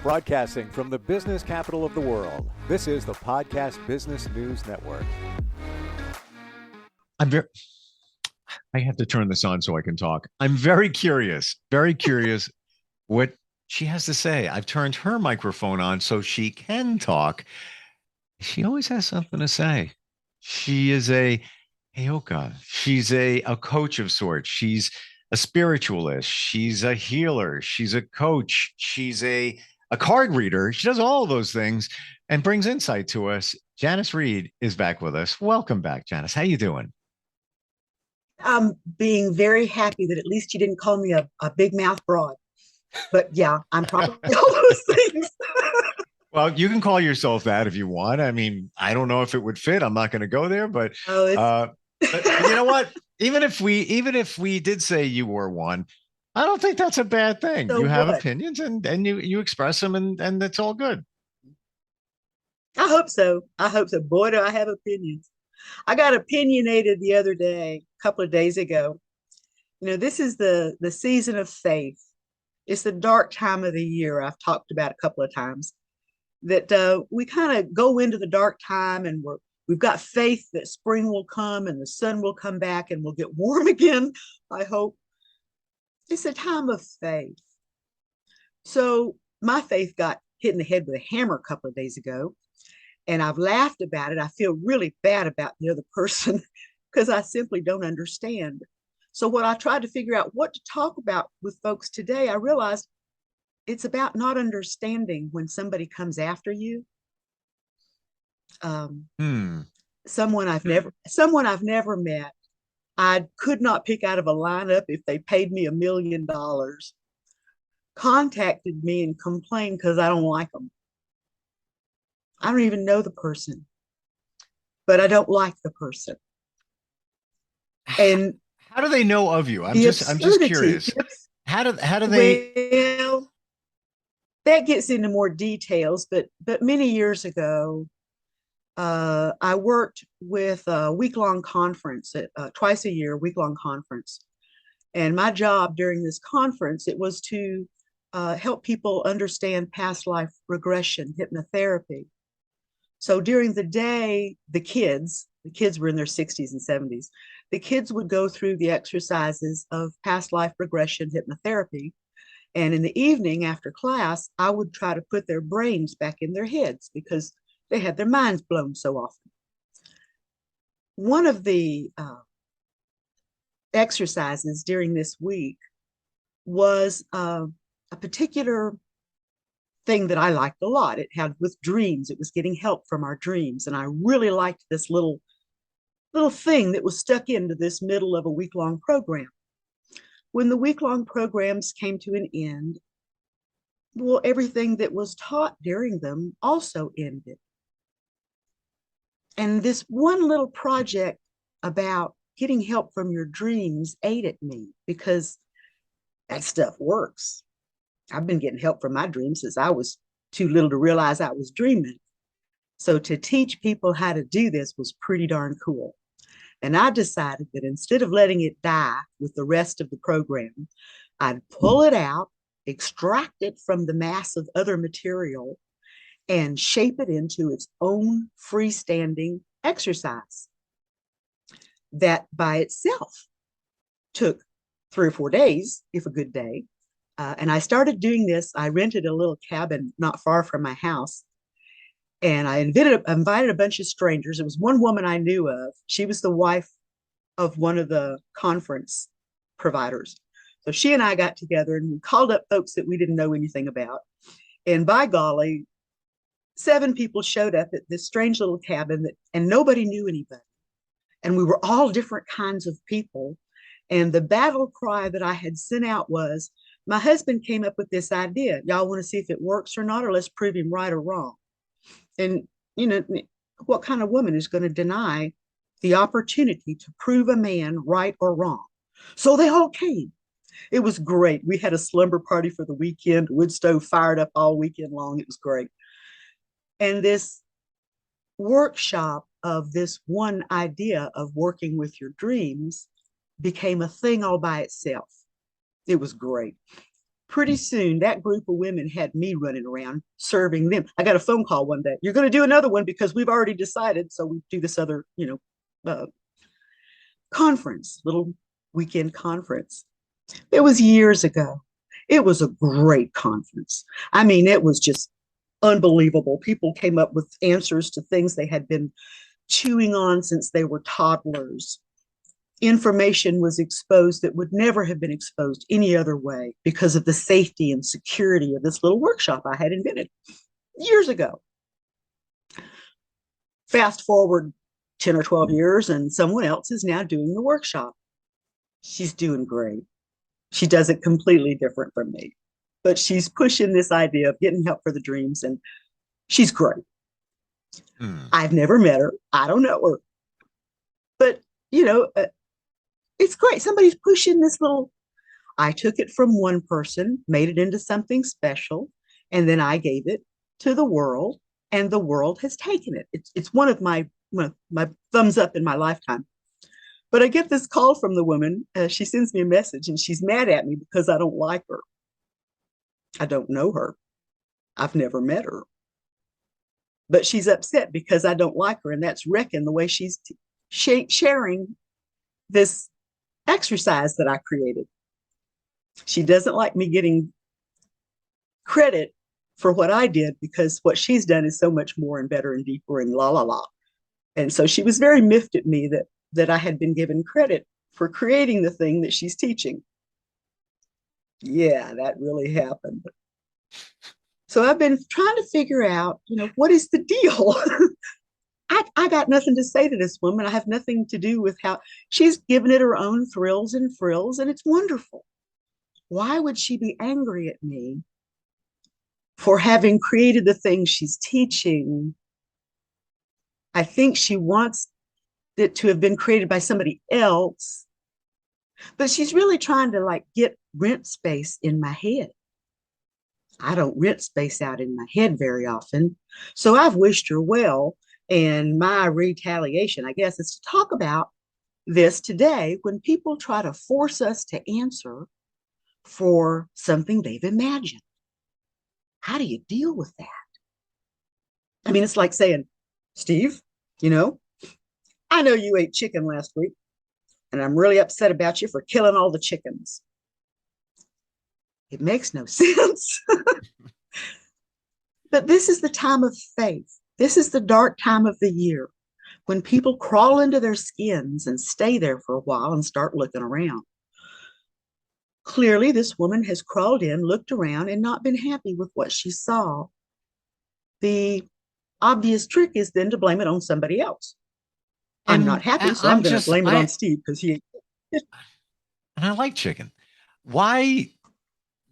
Broadcasting from the business capital of the world, this is the Podcast Business News Network. I'm very, I have to turn this on so I can talk. I'm very curious what she has to say. I've turned her microphone on so she can talk. She always has something to say. She is a Heyoka. She's a coach of sorts. She's a spiritualist. She's a healer. She's a coach. She's a card reader. She does all of those things and brings insight to us. Janis Reed is back with us. Welcome back, Janis. How you doing? I'm being very happy that at least you didn't call me a big mouth broad. But yeah, I'm probably all those things. Well, you can call yourself that if you want. I mean, I don't know if it would fit. I'm not going to go there, Oh, but you know what? Even if we did say you were one, I don't think that's a bad thing. So You have what? opinions and you express them and it's all good. I hope so. I hope so. Boy, do I have opinions. I got opinionated the other day, a couple of days ago. This is the season of faith. It's the dark time of the year. I've talked about a couple of times that we kind of go into the dark time and we've got faith that spring will come and the sun will come back and we'll get warm again. I hope it's a time of faith. So my faith got hit in the head with a hammer a couple of days ago, and I've laughed about it. I feel really bad about the other person because I simply don't understand. So when I tried to figure out what to talk about with folks today, I realized it's about not understanding when somebody comes after you. Hmm. Someone I've never met. I could not pick out of a lineup if they paid me $1 million. Contacted me and complained because I don't like them. I don't even know the person, but I don't like the person. And How do they know of you? I'm the just absurdity, curious. How do they well, that gets into more details, but many years ago, I worked with a week-long conference, twice a year, week-long conference. And my job during this conference, it was to help people understand past life regression, hypnotherapy. So during the day, the kids were in their 60s and 70s. The kids would go through the exercises of past life regression hypnotherapy. And in the evening after class, I would try to put their brains back in their heads because they had their minds blown so often. One of the exercises during this week was a particular thing that I liked a lot. It had with dreams. It was getting help from our dreams, and I really liked this little thing that was stuck into this middle of a week-long program. When the week-long programs came to an end, well, everything that was taught during them also ended. And this one little project about getting help from your dreams ate at me because that stuff works. I've been getting help from my dreams since I was too little to realize I was dreaming. So to teach people how to do this was pretty darn cool. And I decided that instead of letting it die with the rest of the program, I'd pull it out, extract it from the mass of other material, and shape it into its own freestanding exercise that by itself took 3 or 4 days, if a good day. And I started doing this. I rented a little cabin not far from my house. And I invited a bunch of strangers. It was one woman I knew of. She was the wife of one of the conference providers. So she and I got together and we called up folks that we didn't know anything about. And by golly, 7 people showed up at this strange little cabin and nobody knew anybody. And we were all different kinds of people. And the battle cry that I had sent out was, my husband came up with this idea. Y'all want to see if it works or not, or let's prove him right or wrong. And, what kind of woman is going to deny the opportunity to prove a man right or wrong? So they all came. It was great. We had a slumber party for the weekend, wood stove fired up all weekend long. It was great. And this workshop of this one idea of working with your dreams became a thing all by itself. It was great. Pretty soon, that group of women had me running around serving them. I got a phone call one day. You're going to do another one because we've already decided. So we do this other, conference, little weekend conference. It was years ago. It was a great conference. I mean, it was just unbelievable. People came up with answers to things they had been chewing on since they were toddlers. Information was exposed that would never have been exposed any other way because of the safety and security of this little workshop I had invented years ago. Fast forward 10 or 12 years, and someone else is now doing the workshop. She's doing great. She does it completely different from me, but she's pushing this idea of getting help for the dreams, and she's great. I've never met her. I don't know her, but it's great. Somebody's pushing this little. I took it from one person, made it into something special, and then I gave it to the world, and the world has taken it. It's one of my thumbs up in my lifetime. But I get this call from the woman. She sends me a message, and she's mad at me because I don't like her. I don't know her. I've never met her. But she's upset because I don't like her, and that's wrecking the way she's sharing this exercise that I created. She doesn't like me getting credit for what I did because what she's done is so much more and better and deeper and la la la. And so she was very miffed at me that I had been given credit for creating the thing that she's teaching. Yeah, that really happened. So I've been trying to figure out, what is the deal? I got nothing to say to this woman. I have nothing to do with how she's given it her own thrills and frills, and it's wonderful. Why would she be angry at me for having created the thing she's teaching? I think she wants it to have been created by somebody else, but she's really trying to get rent space in my head. I don't rent space out in my head very often. So I've wished her well. And my retaliation, I guess, is to talk about this today when people try to force us to answer for something they've imagined. How do you deal with that? I mean, it's like saying, Steve, I know you ate chicken last week, and I'm really upset about you for killing all the chickens. It makes no sense. But this is the time of faith. This is the dark time of the year when people crawl into their skins and stay there for a while and start looking around. Clearly, this woman has crawled in, looked around, and not been happy with what she saw. The obvious trick is then to blame it on somebody else. I'm not happy, so I'm going to blame it on Steve because he. And I like chicken. Why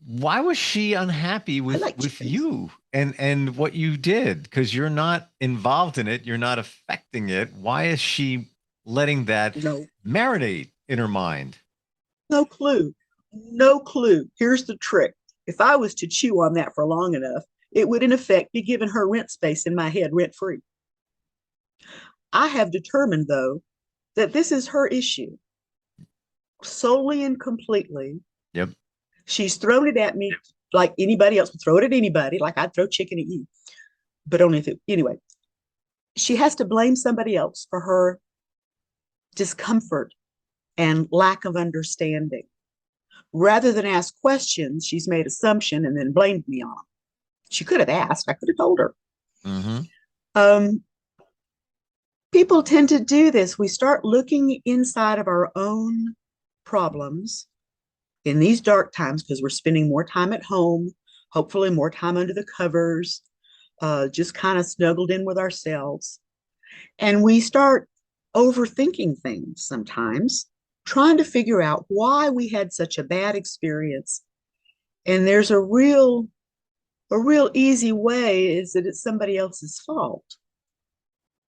was she unhappy with you and what you did? Because you're not involved in it. You're not affecting it. Why is she letting that marinate in her mind? No clue. No clue. Here's the trick. If I was to chew on that for long enough, it would in effect be giving her rent space in my head rent free. I have determined, though, that this is her issue solely and completely. Yep. She's thrown it at me like anybody else would throw it at anybody, like I'd throw chicken at you. But only if anyway, she has to blame somebody else for her discomfort and lack of understanding. Rather than ask questions, she's made assumption and then blamed me on them. She could have asked. I could have told her. Mm-hmm. People tend to do this. We start looking inside of our own problems in these dark times because we're spending more time at home, hopefully more time under the covers, just kind of snuggled in with ourselves. And we start overthinking things sometimes, trying to figure out why we had such a bad experience. And there's a real easy way is that it's somebody else's fault.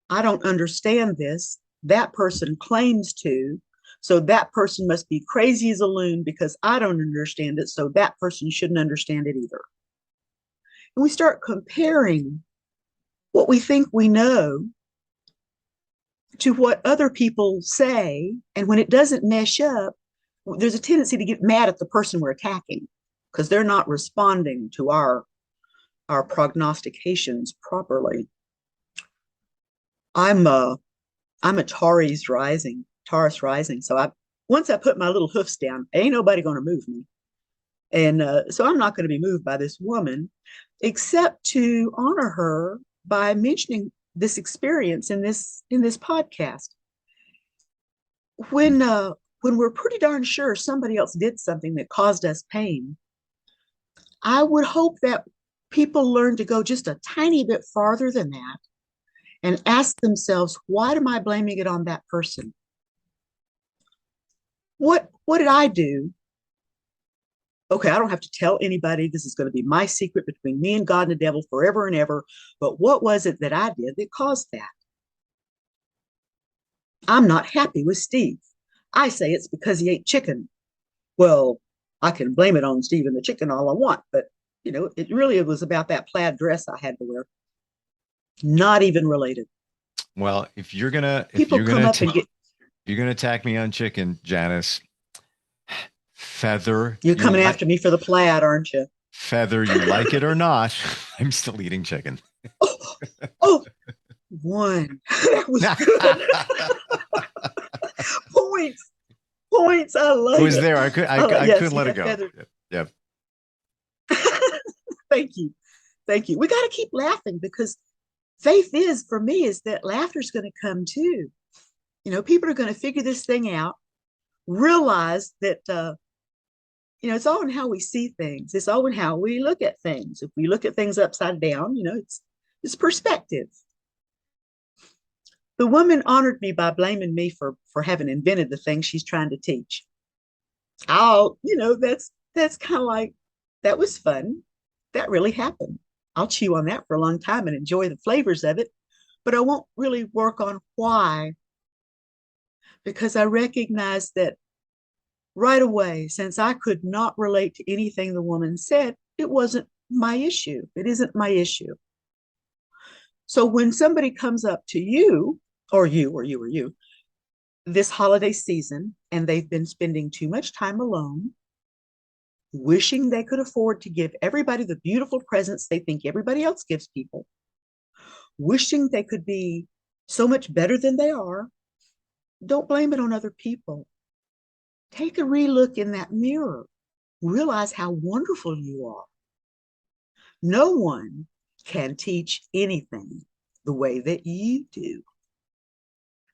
I don't understand this. That person claims to. So that person must be crazy as a loon because I don't understand it. So that person shouldn't understand it either. And we start comparing what we think we know to what other people say. And when it doesn't mesh up, there's a tendency to get mad at the person we're attacking because they're not responding to our prognostications properly. I'm a Taurus rising. So once I put my little hoofs down, ain't nobody going to move me. And so I'm not going to be moved by this woman, except to honor her by mentioning this experience in this podcast. When we're pretty darn sure somebody else did something that caused us pain, I would hope that people learn to go just a tiny bit farther than that and ask themselves, why am I blaming it on that person? What did I do? Okay, I don't have to tell anybody. This is going to be my secret between me and God and the devil forever and ever. But what was it that I did that caused that? I'm not happy with Steve. I say it's because he ate chicken. Well, I can blame it on Steve and the chicken all I want, but it was about that plaid dress I had to wear. Not even related. Well, if you're gonna attack me on chicken, Janis, feather. You're coming after me for the plaid, aren't you? Feather, you like it or not, I'm still eating chicken. Oh, one. That was good. Points. I like it. It was there. I couldn't let it go. Feather. Yep. Thank you. We got to keep laughing, because faith for me is that laughter is going to come too. People are going to figure this thing out, realize that it's all in how we see things. It's all in how we look at things. If we look at things upside down, it's perspective. The woman honored me by blaming me for having invented the thing she's trying to teach. That's kind of like, that was fun. That really happened. I'll chew on that for a long time and enjoy the flavors of it, but I won't really work on why, because I recognize that right away, since I could not relate to anything the woman said, it wasn't my issue. It isn't my issue. So when somebody comes up to you, or you, this holiday season, and they've been spending too much time alone, wishing they could afford to give everybody the beautiful presents they think everybody else gives people, wishing they could be so much better than they are, don't blame it on other people. Take a relook in that mirror. Realize how wonderful you are. No one can teach anything the way that you do.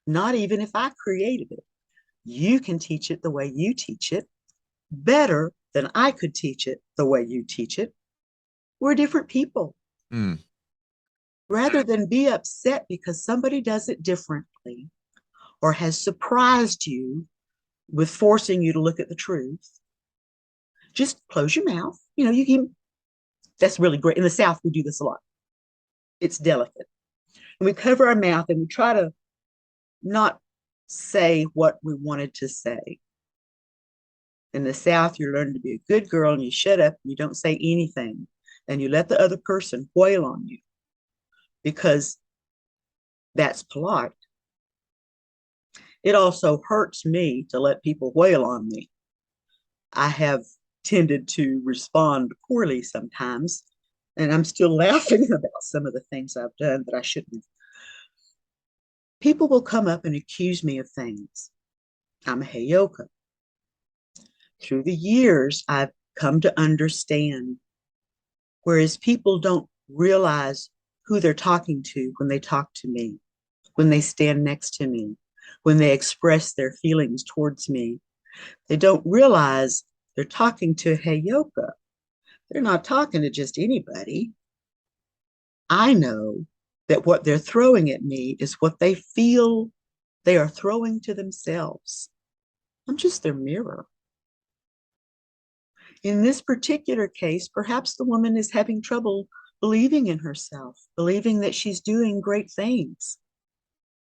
Not even if I created it. You can teach it the way you teach it better than I could teach it the way you teach it. We're different people. Rather than be upset because somebody does it differently or has surprised you with forcing you to look at the truth, just close your mouth. That's really great. In the South, we do this a lot. It's delicate. And we cover our mouth and we try to not say what we wanted to say. In the South, you learn to be a good girl and you shut up and you don't say anything. And you let the other person wail on you because that's polite. It also hurts me to let people wail on me. I have tended to respond poorly sometimes, and I'm still laughing about some of the things I've done that I shouldn't have. People will come up and accuse me of things. I'm a heyoka. Through the years, I've come to understand, whereas people don't realize who they're talking to when they talk to me, when they stand next to me, when they express their feelings towards me. They don't realize they're talking to a heyoka. They're not talking to just anybody. I know that what they're throwing at me is what they feel they are throwing to themselves. I'm just their mirror. In this particular case, perhaps the woman is having trouble believing in herself, believing that she's doing great things.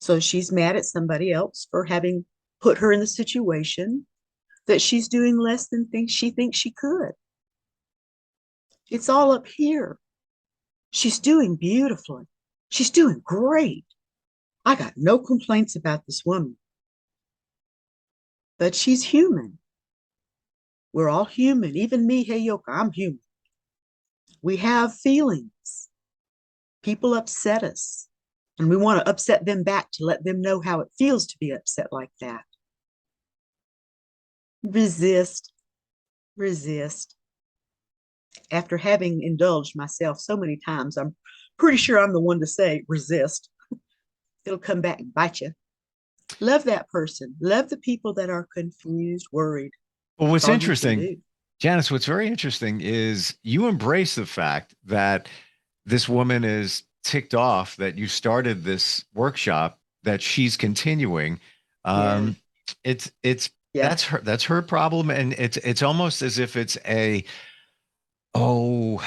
So she's mad at somebody else for having put her in the situation that she's doing less than she thinks she could. It's all up here. She's doing beautifully. She's doing great. I got no complaints about this woman. But she's human. We're all human. Even me, hey, Yoka, I'm human. We have feelings. People upset us, and we want to upset them back to let them know how it feels to be upset like that. Resist, resist. After having indulged myself so many times, I'm pretty sure I'm the one to say resist. It'll come back and bite you. Love that person. Love the people that are confused, worried. Well, That's what's all you can interesting, do. Janice, what's very interesting is you embrace the fact that this woman is ticked off that you started this workshop that she's continuing. Yeah, Um, it's yeah. that's her problem, and it's almost as if it's a oh,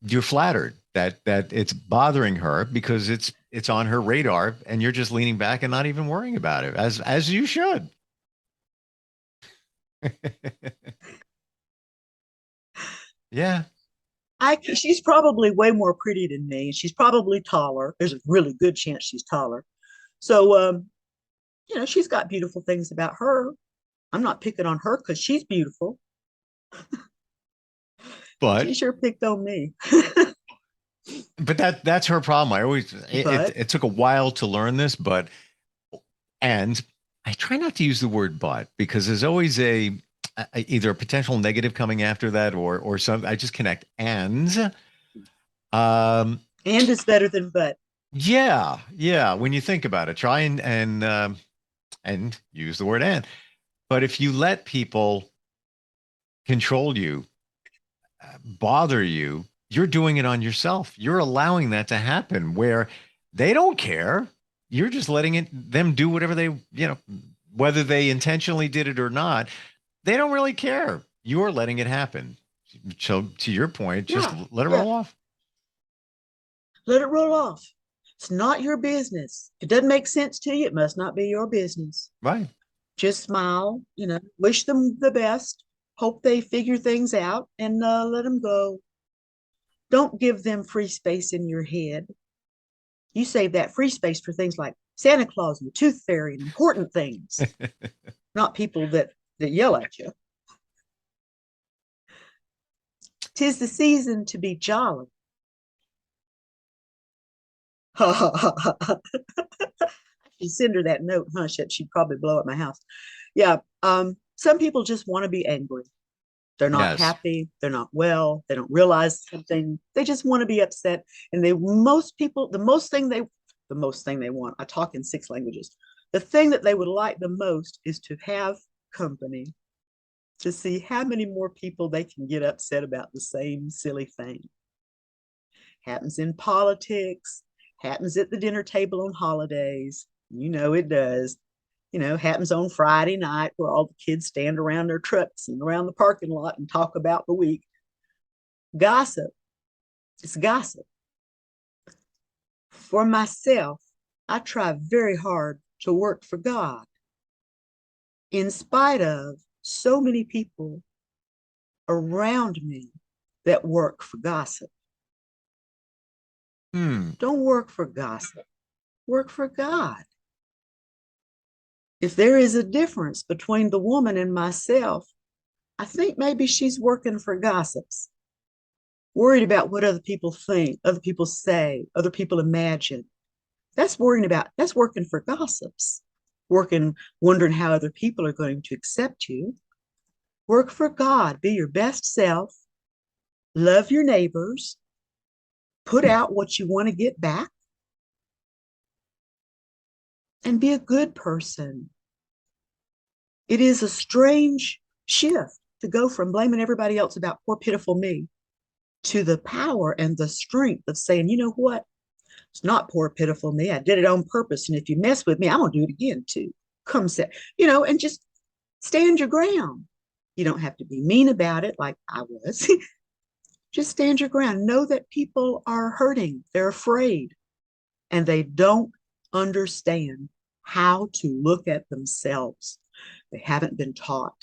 you're flattered that it's bothering her because it's on her radar, and you're just leaning back and not even worrying about it, as you should. Yeah. She's probably way more pretty than me. She's probably taller. There's a really good chance she's taller. So, she's got beautiful things about her. I'm not picking on her because she's beautiful. But She sure picked on me. that's her problem. I always But it took a while to learn this, but and I try not to use the word but because there's always either a potential negative coming after that or some I just connect um and is better than but. yeah, when you think about it, try and use the word and. But if you let people control you, bother you, you're doing it on yourself. You're allowing that to happen where they don't care. You're just letting them do whatever whether they intentionally did it or not, they don't really care. You're letting it happen. So to your point, just Yeah, let it yeah. roll off. Let it roll off. It's not your business. If it doesn't make sense to you, it must not be your business. Right. Just smile, wish them the best, hope they figure things out, and let them go. Don't give them free space in your head. You save that free space for things like Santa Claus and the Tooth Fairy and important things, not people that yell at you. 'Tis the season to be jolly. I should send her that note, huh? She'd probably blow up my house. Yeah. Some people just want to be angry. They're not Yes. happy. They're not well. They don't realize something. They just want to be upset. And most people, the most thing they want, I talk in 6 languages. The thing that they would like the most is to have company, to see how many more people they can get upset about the same silly thing. Happens in politics, happens at the dinner table on holidays. It does. Happens on Friday night where all the kids stand around their trucks and around the parking lot and talk about the week. Gossip. It's gossip. For myself, I try very hard to work for God in spite of so many people around me that work for gossip. Hmm. Don't work for gossip, work for God. If there is a difference between the woman and myself, I think maybe she's working for gossips, worried about what other people think, other people say, other people imagine. That's working for gossips, wondering how other people are going to accept you. Work for God, be your best self, love your neighbors, put out what you want to get back, and be a good person. It is a strange shift to go from blaming everybody else about poor, pitiful me to the power and the strength of saying, you know what? It's not poor, pitiful me. I did it on purpose. And if you mess with me, I'm going to do it again too. Come say, and just stand your ground. You don't have to be mean about it like I was. Just stand your ground. Know that people are hurting. They're afraid and they don't understand how to look at themselves. They haven't been taught.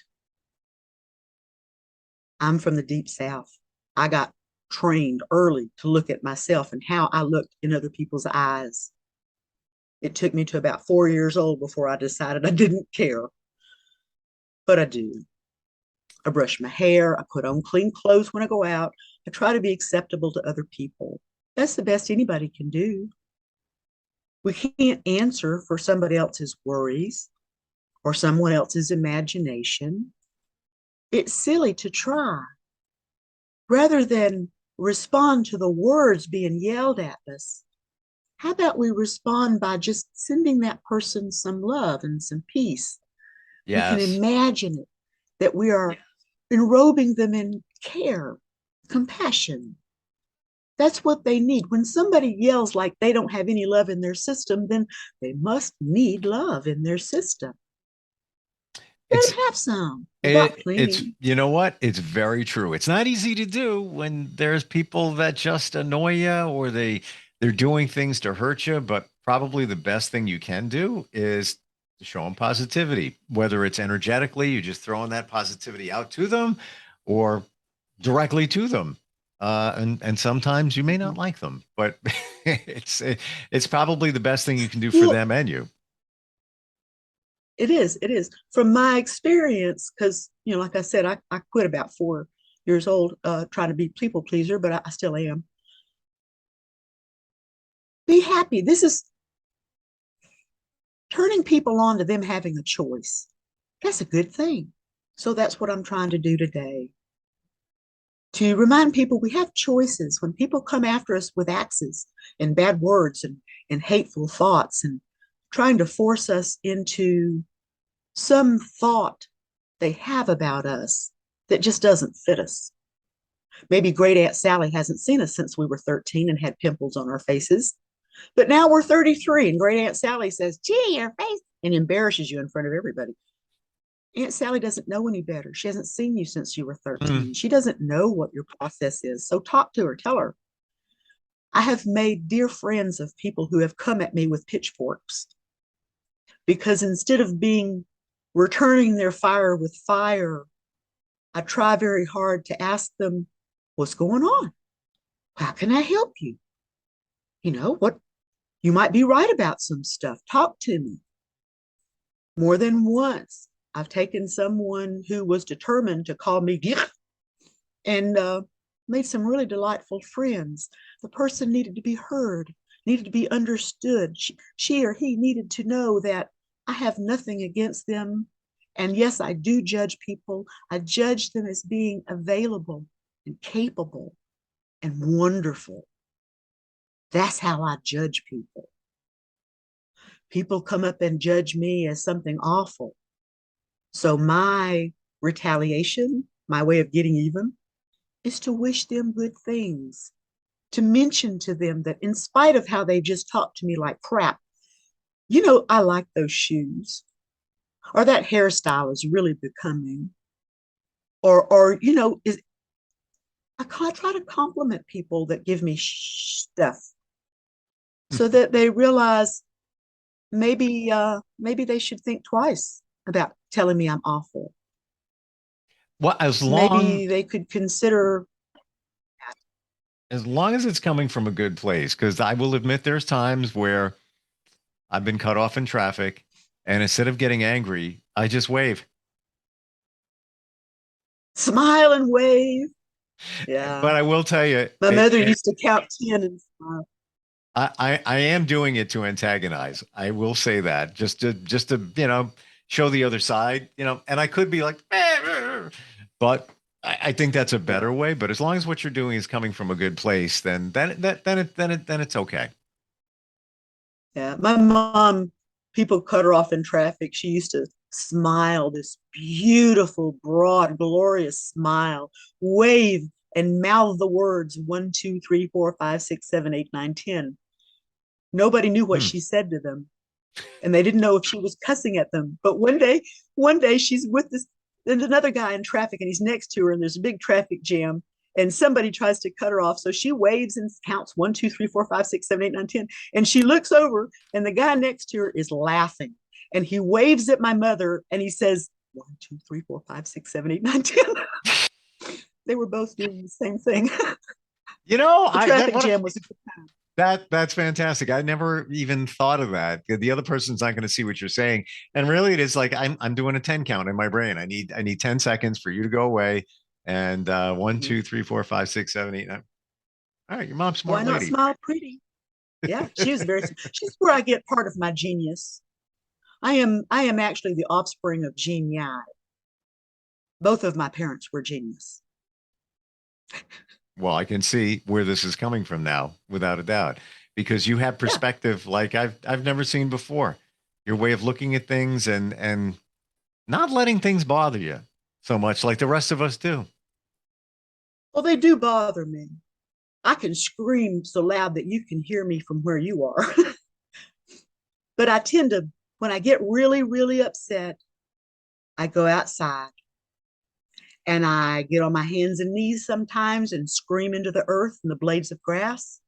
I'm from the deep South. I got trained early to look at myself and how I looked in other people's eyes. It took me to about 4 years old before I decided I didn't care, but I do. I brush my hair. I put on clean clothes when I go out. I try to be acceptable to other people. That's the best anybody can do. We can't answer for somebody else's worries or someone else's imagination. It's silly to try. Rather than respond to the words being yelled at us, how about we respond by just sending that person some love and some peace? We can Yes. imagine it, that we are enrobing them in care, compassion. That's what they need. When somebody yells like they don't have any love in their system, then they must need love in their system. Let It's them have some without it's plenty. you know what? It's very true. It's not easy to do when there's people that just annoy you or they're doing things to hurt you, but probably the best thing you can do is to show them positivity, whether it's energetically, you're just throwing that positivity out to them or directly to them. And sometimes you may not like them, but it's probably the best thing you can do for Well, them and you. it is. It is. From my experience, because, like I said, I quit about 4 years old trying to be people pleaser, but I still am. Be happy. This is turning people on to them having a choice. That's a good thing. So that's what I'm trying to do today. To remind people we have choices. When people come after us with axes and bad words and hateful thoughts and trying to force us into some thought they have about us that just doesn't fit us. Maybe Great Aunt Sally hasn't seen us since we were 13 and had pimples on our faces. But now we're 33 and Great Aunt Sally says, gee, your face, and embarrasses you in front of everybody. Aunt Sally doesn't know any better. She hasn't seen you since you were Mm. 13. She doesn't know what your process is. So talk to her, tell her. I have made dear friends of people who have come at me with pitchforks because instead of being returning their fire with fire, I try very hard to ask them, what's going on? How can I help you? What you might be right about some stuff. Talk to me. More than once, I've taken someone who was determined to call me and made some really delightful friends. The person needed to be heard, needed to be understood. She or he needed to know that I have nothing against them. And yes, I do judge people. I judge them as being available and capable and wonderful. That's how I judge people. People come up and judge me as something awful. So my retaliation, my way of getting even, is to wish them good things, to mention to them that in spite of how they just talked to me like crap, I like those shoes, or that hairstyle is really becoming, or is I try to compliment people that give me stuff so that they realize maybe they should think twice about telling me I'm awful. Well, Maybe they could consider. as long as it's coming from a good place, because I will admit there's times where I've been cut off in traffic, and instead of getting angry, I just wave. Smile and wave. Yeah. But I will tell you, My mother used to count 10 and smile. I am doing it to antagonize. I will say that just to show the other side, and I could be like, but I think that's a Yeah. better way. But as long as what you're doing is coming from a good place, then it's okay. Yeah. My mom, people cut her off in traffic. She used to smile, this beautiful, broad, glorious smile, wave and mouth the words 1, 2, 3, 4, 5, 6, 7, 8, 9, 10. Nobody knew what Hmm. she said to them. And they didn't know if she was cussing at them. But one day she's with this, there's another guy in traffic and he's next to her and there's a big traffic jam and somebody tries to cut her off. So she waves and counts 1, 2, 3, 4, 5, 6, 7, 8, 9, 10. And she looks over and the guy next to her is laughing. And he waves at my mother and he says, 1, 2, 3, 4, 5, 6, 7, 8, 9, 10. They were both doing the same thing. You know, The I that traffic what jam was a good time. That's fantastic. I never even thought of that. The other person's not going to see what you're saying. And really it is like I'm doing a 10 count in my brain. I need 10 seconds for you to go away. And one, Mhm. 2, 3, 4, 5, 6, 7, 8, 9. All right, your mom's a Why smart not lady. smile pretty? Yeah, she was very. She's where I get part of my genius. I am actually the offspring of genii. Both of my parents were genius. Well, I can see where this is coming from now, without a doubt, because you have Yeah. perspective like I've never seen before. Your way of looking at things and not letting things bother you so much like the rest of us do. Well, they do bother me. I can scream so loud that you can hear me from where you are. But I tend to, when I get really, really upset, I go outside and I get on my hands and knees sometimes and scream into the earth and the blades of grass.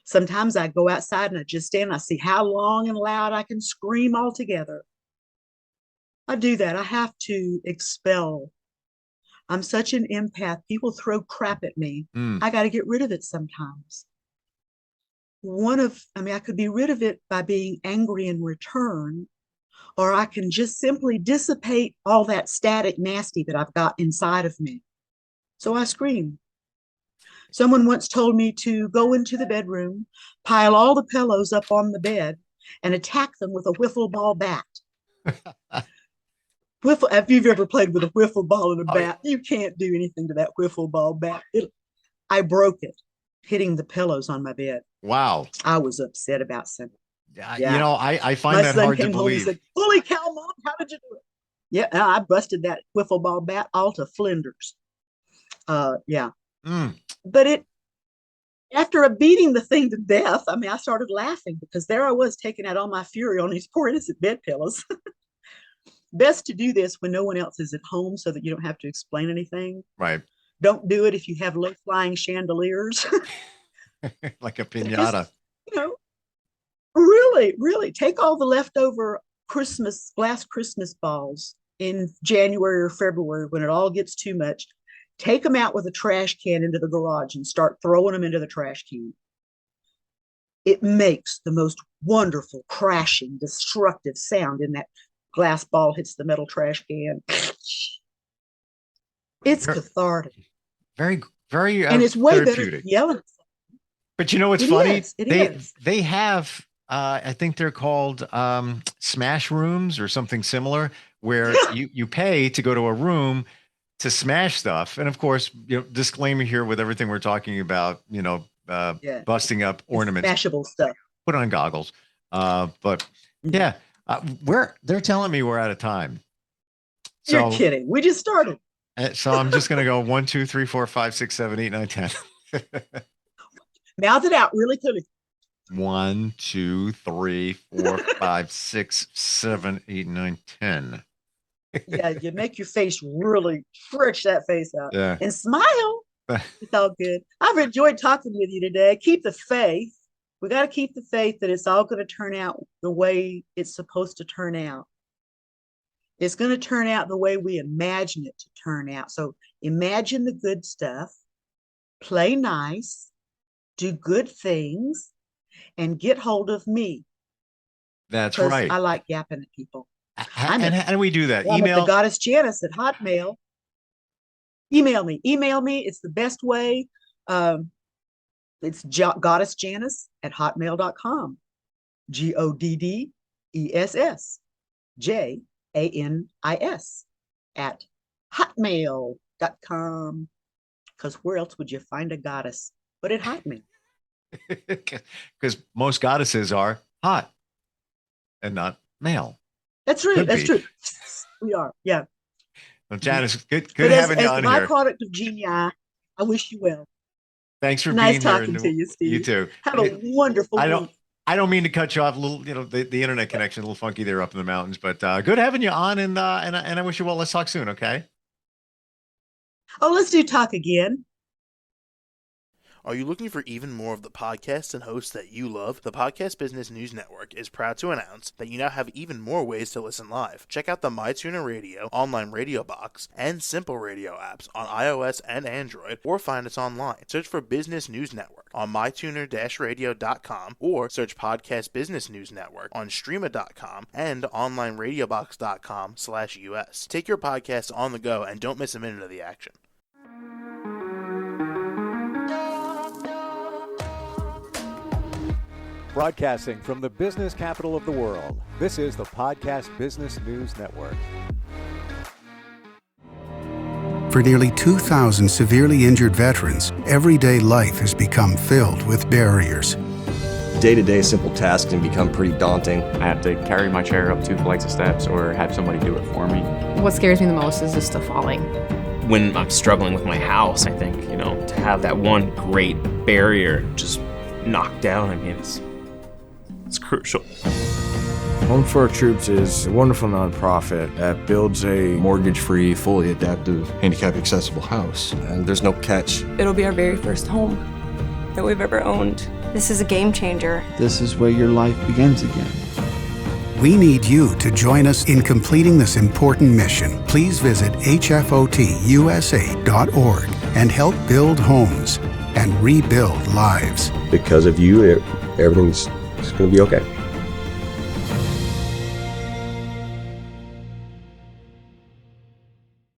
Sometimes I go outside and I just stand and I see how long and loud I can scream altogether. I do that. I have to expel. I'm such an empath. People throw crap at me. Mm. I got to get rid of it sometimes. I could be rid of it by being angry in return, or I can just simply dissipate all that static nasty that I've got inside of me. So I scream. Someone once told me to go into the bedroom, pile all the pillows up on the bed, and attack them with a wiffle ball bat. If you've ever played with a wiffle ball and a Oh, yeah. bat, you can't do anything to that wiffle ball bat. I broke it, hitting the pillows on my bed. Wow. I was upset about something. You Yeah. know, I find My that son hard to came home and believe. said, "Holy cow, Mom, how did you do it?" Yeah, I busted that wiffle ball bat all to flinders. Yeah. Mm. But after beating the thing to death, I started laughing because there I was taking out all my fury on these poor innocent bed pillows. Best to do this when no one else is at home so that you don't have to explain anything. Right. Don't do it if you have low flying chandeliers. Like a Just, pinata. you know, really, really take all the leftover glass Christmas balls in January or February when it all gets too much. Take them out with a trash can into the garage and start throwing them into the trash can. It makes the most wonderful, crashing, destructive sound in that glass ball hits the metal trash can. It's cathartic. Very, very And it's way better than therapeutic. yelling. But you know what's It funny? is. It They is. they have I think they're called smash rooms or something similar where you pay to go to a room to smash stuff. And of course, disclaimer here with everything we're talking about, Yeah. busting up It's ornaments, smashable stuff. put on goggles. But Mhm. yeah, they're telling me we're out of time. You're So kidding. We just started. so I'm just gonna go 1, 2, 3, 4, 5, 6, 7, 8, 9, 10. Mouth it out really clearly. 1, 2, 3, 4, 5, 6, 7, 8, 9, 10. Yeah, you make your face really stretch that face out Yeah. and smile. It's all good. I've enjoyed talking with you today. Keep the faith. We got to keep the faith that it's all going to turn out the way it's supposed to turn out. It's going to turn out the way we imagine it to turn out. So imagine the good stuff, play nice, do good things, and get hold of me That's because right. I like yapping at people. And how do we do that? I'm at the Email? goddess Janis at Hotmail. Email me. Email me. It's the best way. Um, it's goddess Janis at hotmail.com. GODDESSJANIS at hotmail.com. Because where else would you find a goddess but at Hotmail? Because most goddesses are hot and not male. That's true. Could That's be. true. We are. Yeah. Well, Janice, good But having you as the on here. byproduct of genii, I wish you well. Thanks for Nice being here. talking And to you, you Steve. too. Have a wonderful I week. don't mean to cut you off. A little, the internet connection a little funky there up in the mountains, but good having you on. And I wish you well. Let's talk soon. Okay. Oh, let's do talk again. Are you looking for even more of the podcasts and hosts that you love? The Podcast Business News Network is proud to announce that you now have even more ways to listen live. Check out the MyTuner Radio, online radio box, and Simple Radio apps on iOS and Android, or find us online. Search for Business News Network on mytuner-radio.com, or search Podcast Business News Network on streama.com and onlineradiobox.com/US. Take your podcast on the go and don't miss a minute of the action. Broadcasting from the business capital of the world, this is the Podcast Business News Network. For nearly 2,000 severely injured veterans, everyday life has become filled with barriers. Day-to-day simple tasks can become pretty daunting. I have to carry my chair up 2 flights of steps or have somebody do it for me. What scares me the most is just the falling. When I'm struggling with my house, I think, to have that one great barrier just knocked down, it's crucial. Home for Our Troops is a wonderful nonprofit that builds a Mortgage-free, fully adaptive, handicap-accessible house. And there's no catch. It'll be our very first home that we've ever owned. This is a game changer. This is where your life begins again. We need you to join us in completing this important mission. Please visit hfotusa.org and help build homes and rebuild lives. Because of you, everything's going to be okay.